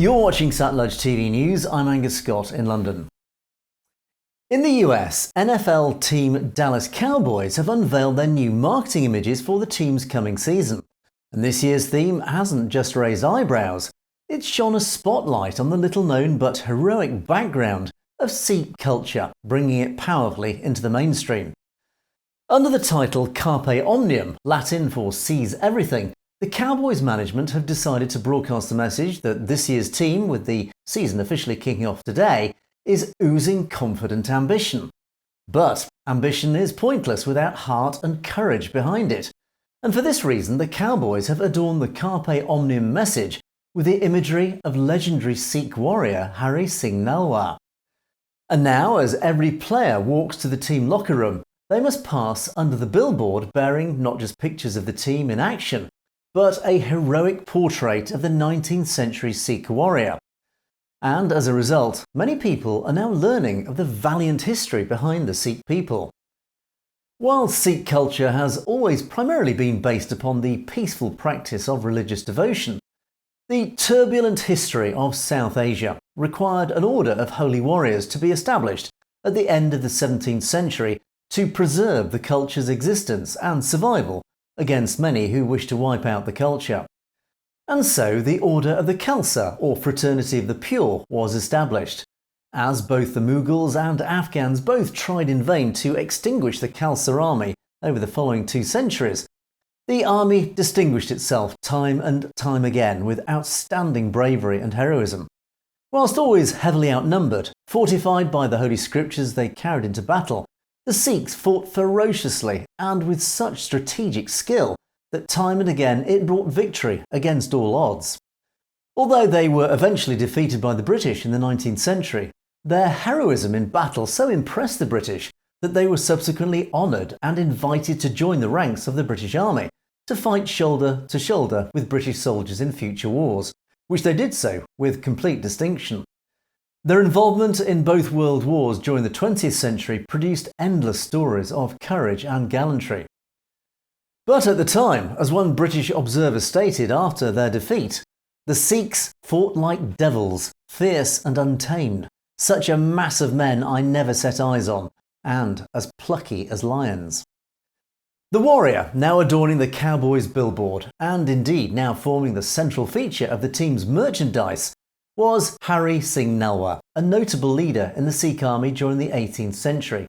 You're watching Satluj TV News. I'm Angus Scott in London. In the US, NFL Team Dallas Cowboys have unveiled their new marketing images for the team's coming season. And this year's theme hasn't just raised eyebrows, it's shone a spotlight on the little-known but heroic background of Sikh culture, bringing it powerfully into the mainstream. Under the title Carpe Omnia, Latin for seize everything, the Cowboys management have decided to broadcast the message that this year's team, with the season officially kicking off today, is oozing confident ambition. But ambition is pointless without heart and courage behind it. And for this reason, the Cowboys have adorned the Carpe Omnium message with the imagery of legendary Sikh warrior Singh Nalwa. And now, as every player walks to the team locker room, they must pass under the billboard bearing not just pictures of the team in action, but a heroic portrait of the 19th century Sikh warrior. And as a result, many people are now learning of the valiant history behind the Sikh people. While Sikh culture has always primarily been based upon the peaceful practice of religious devotion, the turbulent history of South Asia required an order of holy warriors to be established at the end of the 17th century to preserve the culture's existence and survival against many who wished to wipe out the culture. And so the Order of the Khalsa, or Fraternity of the Pure, was established. As both the Mughals and Afghans both tried in vain to extinguish the Khalsa army over the following 2 centuries, the army distinguished itself time and time again with outstanding bravery and heroism. Whilst always heavily outnumbered, fortified by the holy scriptures they carried into battle, the Sikhs fought ferociously and with such strategic skill that time and again it brought victory against all odds. Although they were eventually defeated by the British in the 19th century, their heroism in battle so impressed the British that they were subsequently honoured and invited to join the ranks of the British Army to fight shoulder to shoulder with British soldiers in future wars, which they did so with complete distinction. Their involvement in both world wars during the 20th century produced endless stories of courage and gallantry. But at the time, as one British observer stated after their defeat, the Sikhs fought like devils, fierce and untamed, such a mass of men I never set eyes on, and as plucky as lions. The warrior, now adorning the Cowboys' billboard, and indeed now forming the central feature of the team's merchandise, was Singh Nalwa, a notable leader in the Sikh army during the 18th century,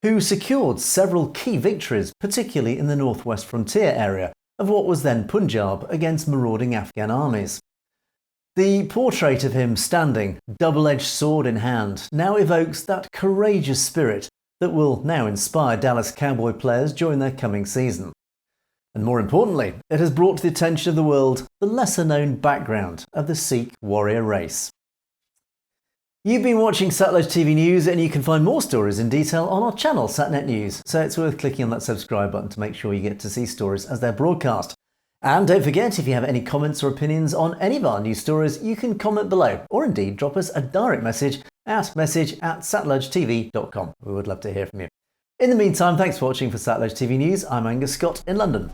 who secured several key victories, particularly in the northwest frontier area of what was then Punjab, against marauding Afghan armies. The portrait of him standing, double-edged sword in hand, now evokes that courageous spirit that will now inspire Dallas Cowboy players during their coming season. And more importantly, it has brought to the attention of the world the lesser-known background of the Sikh Warrior race. You've been watching Satluj TV News, and you can find more stories in detail on our channel, Satnet News, so it's worth clicking on that subscribe button to make sure you get to see stories as they're broadcast. And don't forget, if you have any comments or opinions on any of our news stories, you can comment below, or indeed drop us a direct message at message@satlujtv.com. We would love to hear from you. In the meantime, thanks for watching for Satluj TV News. I'm Angus Scott in London.